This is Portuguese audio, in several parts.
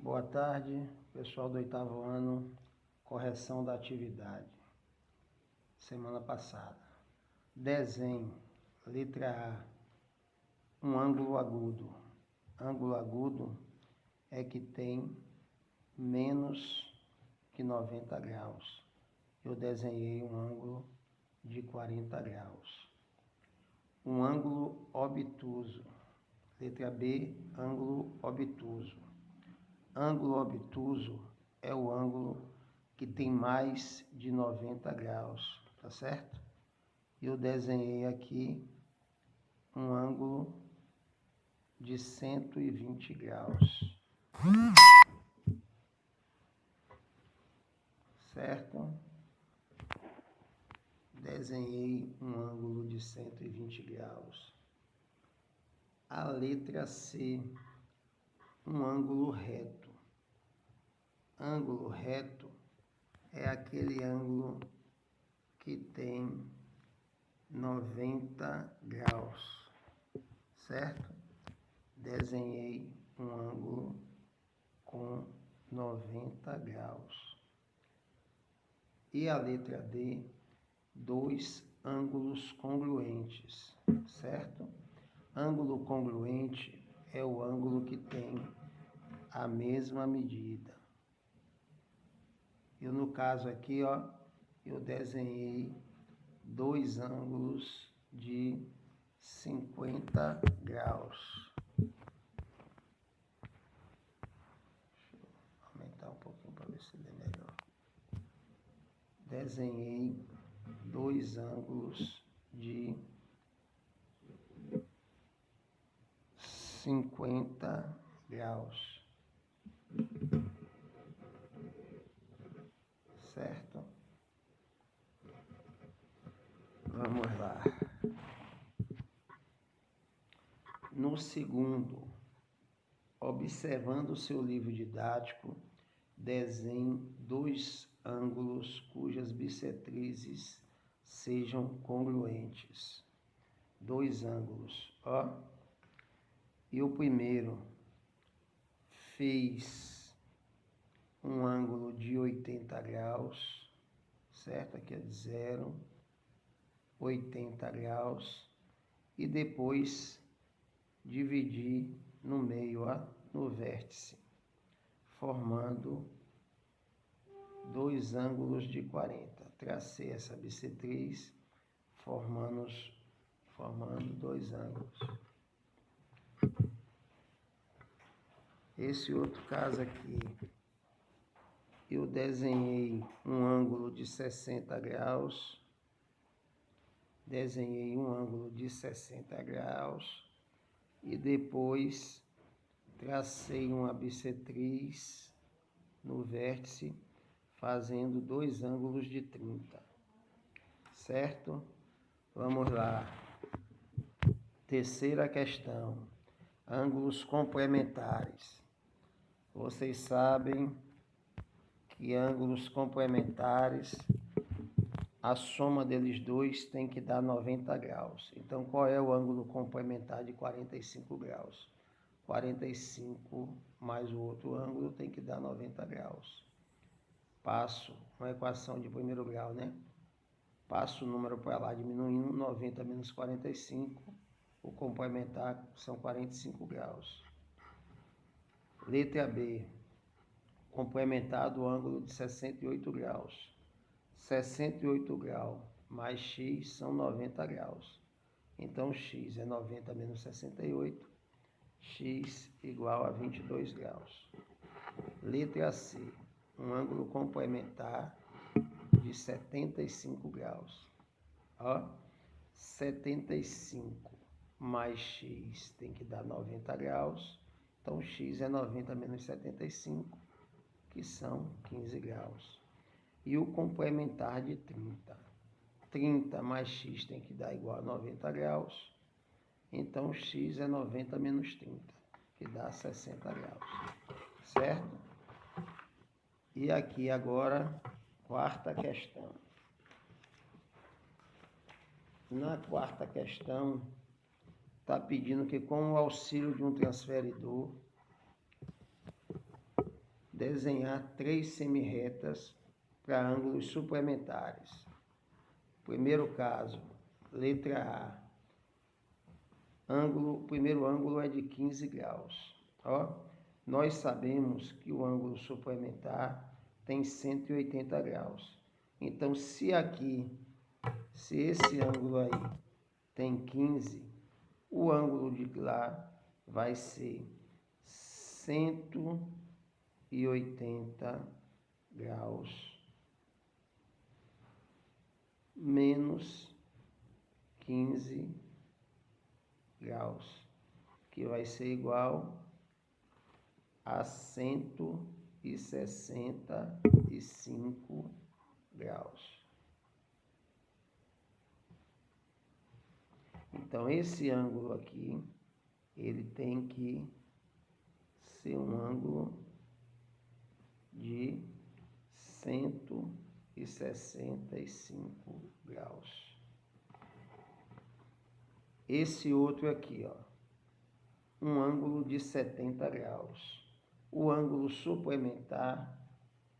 Boa tarde, pessoal do 8º ano, correção da atividade, semana passada. Desenhe, letra A, um ângulo agudo. Ângulo agudo é que tem menos que 90 graus. Eu desenhei um ângulo de 40 graus. Um ângulo obtuso. Letra B, ângulo obtuso. Ângulo obtuso é o ângulo que tem mais de 90 graus, tá certo? Eu desenhei aqui um ângulo de 120 graus, certo? Desenhei um ângulo de 120 graus. A letra C, um ângulo reto. Ângulo reto é aquele ângulo que tem 90 graus, certo? Desenhei um ângulo com 90 graus. E a letra D, dois ângulos congruentes, certo? Ângulo congruente é o ângulo que tem a mesma medida. Eu, no caso aqui, eu desenhei dois ângulos de 50 graus. Deixa eu aumentar um pouquinho para ver se lê melhor. Desenhei dois ângulos de 50 graus. Certo? Vamos lá. No segundo, observando o seu livro didático, desenhe dois ângulos cujas bissetrizes sejam congruentes. Dois ângulos, E o primeiro fez um ângulo de 80 graus, certo? Aqui é de 0, 80 graus. E depois dividir no meio, no vértice, formando dois ângulos de 40. Tracei essa bissetriz, formando dois ângulos. Esse outro caso aqui, eu desenhei um ângulo de 60 graus, e depois tracei uma bissetriz no vértice, fazendo dois ângulos de 30, certo? Vamos lá. Terceira questão, ângulos complementares. Vocês sabem que ângulos complementares, a soma deles dois tem que dar 90 graus. Então, qual é o ângulo complementar de 45 graus? 45 mais o outro ângulo tem que dar 90 graus. Passo uma equação de primeiro grau, né? Passo o número para lá, diminuindo 90 menos 45. O complementar são 45 graus. Letra B, complementar do ângulo de 68 graus. 68 graus mais x são 90 graus. Então, x é 90 menos 68, x igual a 22 graus. Letra C, um ângulo complementar de 75 graus. 75 mais x tem que dar 90 graus. Então, x é 90 menos 75, que são 15 graus. E o complementar de 30. 30 mais x tem que dar igual a 90 graus. Então, x é 90 menos 30, que dá 60 graus. Certo? E aqui agora, quarta questão. Na quarta questão, está pedindo que com o auxílio de um transferidor, desenhar 3 semirretas para ângulos suplementares. Primeiro caso, letra A. O primeiro ângulo é de 15 graus. Ó, nós sabemos que o ângulo suplementar tem 180 graus. Então, se esse ângulo aí tem 15, o ângulo de lá vai ser 180 graus menos 15 graus, que vai ser igual a 165 graus. Então, esse ângulo aqui, ele tem que ser um ângulo de 165 graus. Esse outro aqui, ó, um ângulo de 70 graus. O ângulo suplementar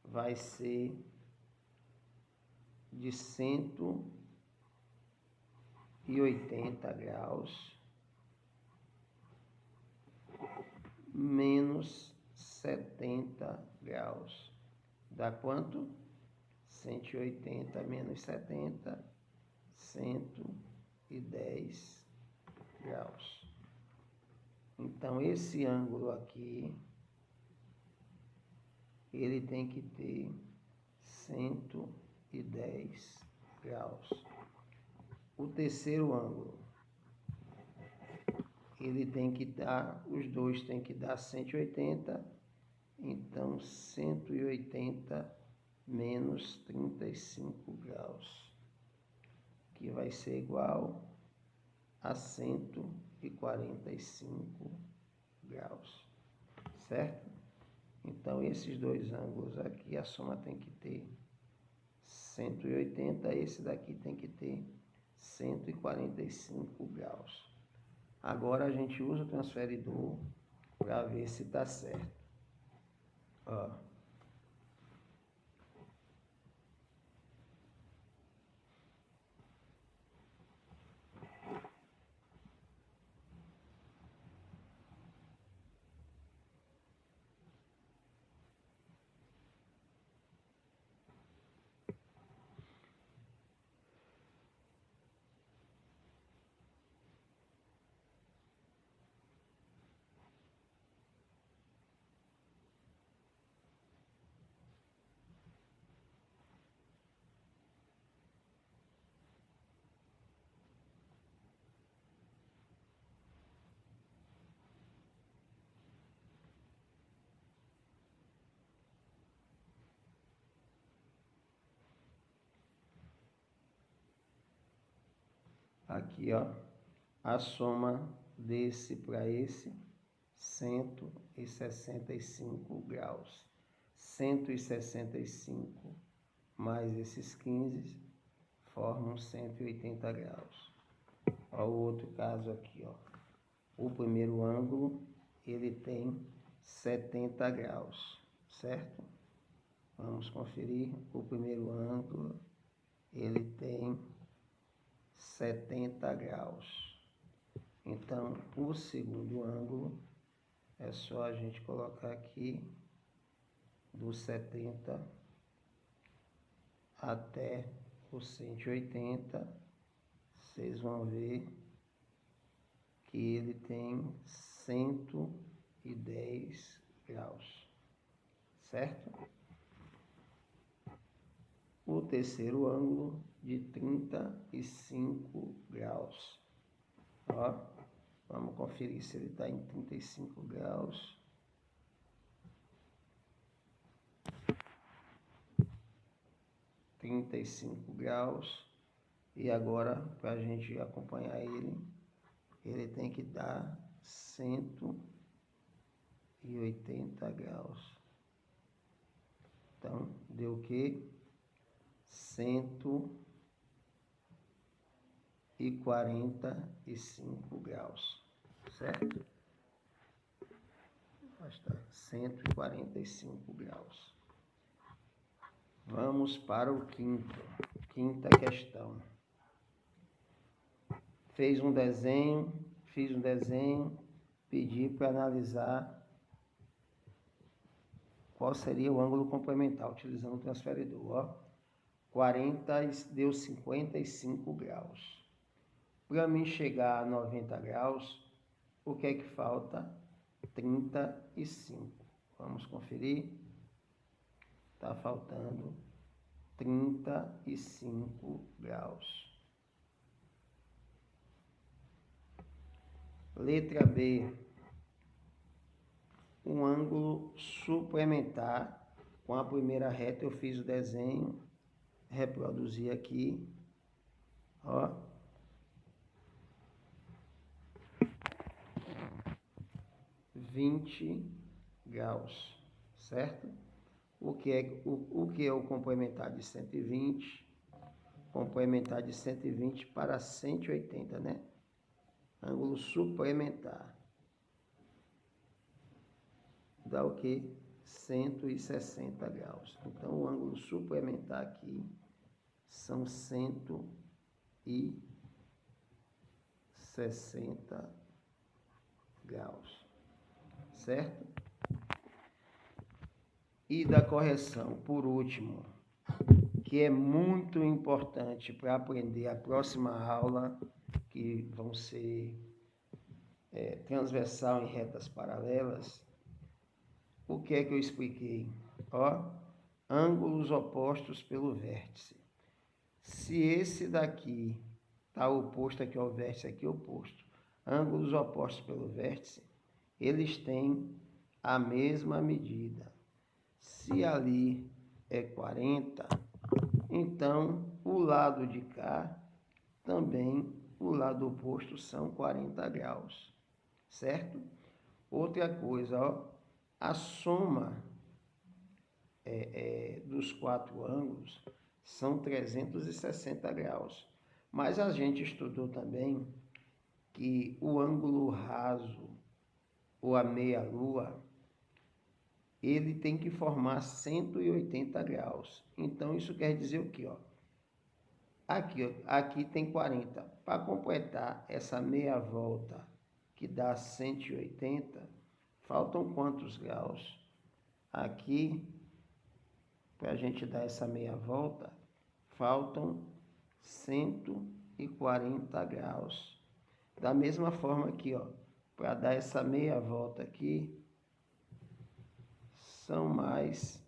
vai ser de 180 graus menos 70 graus. Dá quanto? 180 menos 70, 110 graus. Então, esse ângulo aqui, ele tem que ter 110 graus. O terceiro ângulo, ele tem que dar, os dois tem que dar 180, então 180 menos 35 graus, que vai ser igual a 145 graus, certo? Então, esses dois ângulos aqui, a soma tem que ter 180, esse daqui tem que ter 145 graus. Agora, a gente usa o transferidor para ver se está certo. Ó. Aqui, ó, a soma desse para esse, 165 graus. 165 mais esses 15 formam 180 graus. Ó, o outro caso aqui, ó. O primeiro ângulo, ele tem 70 graus, certo? Vamos conferir. O primeiro ângulo, ele tem 70 graus. Então, o segundo ângulo, é só a gente colocar aqui do 70 até o 180. Vocês vão ver que ele tem 110 graus, certo? O terceiro ângulo de 35 graus. Ó, vamos conferir se ele está em 35 graus. E agora, para a gente acompanhar ele, ele tem que dar 180 graus. Então, deu o quê? 145 graus, certo? Basta 145 graus. Vamos para o quinta questão. Fiz um desenho, pedi para analisar qual seria o ângulo complementar, utilizando o transferidor. Ó. 40 deu 55 graus. Para mim chegar a 90 graus, o que é que falta? 35. Vamos conferir. Está faltando 35 graus. Letra B. Um ângulo suplementar. Com a primeira reta eu fiz o desenho, reproduzi aqui. Ó. graus, certo? O que é o complementar de 120? Complementar de 120 para 180, né? Ângulo suplementar. Dá o que? 160 graus. Então, o ângulo suplementar aqui são 160 graus. Certo? E da correção, por último, que é muito importante para aprender a próxima aula, que vão ser transversal em retas paralelas. O que é que eu expliquei? Ó, ângulos opostos pelo vértice. Se esse daqui está oposto aqui ao vértice, aqui oposto, ângulos opostos pelo vértice, eles têm a mesma medida. Se ali é 40, então o lado de cá também, o lado oposto são 40 graus, certo? Outra coisa, ó, a soma dos quatro ângulos são 360 graus. Mas a gente estudou também que o ângulo raso, ou a meia-lua, ele tem que formar 180 graus. Então, isso quer dizer o quê? Ó? Aqui tem 40. Para completar essa meia volta, que dá 180, faltam quantos graus? Aqui, para a gente dar essa meia volta, faltam 140 graus. Da mesma forma aqui, ó, para dar essa meia volta aqui, são mais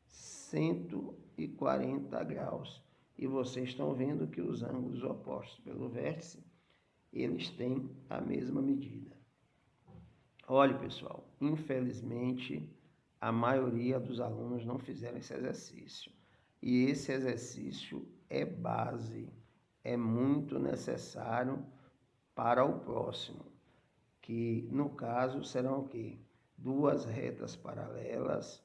140 graus. E vocês estão vendo que os ângulos opostos pelo vértice, eles têm a mesma medida. Olha, pessoal, infelizmente, a maioria dos alunos não fizeram esse exercício. E esse exercício é base, é muito necessário para o próximo, que no caso serão o quê? Duas retas paralelas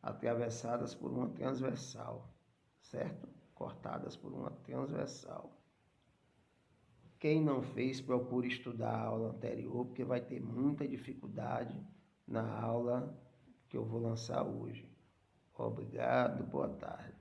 atravessadas por uma transversal, certo? Cortadas por uma transversal. Quem não fez, procure estudar a aula anterior, porque vai ter muita dificuldade na aula que eu vou lançar hoje. Obrigado, boa tarde.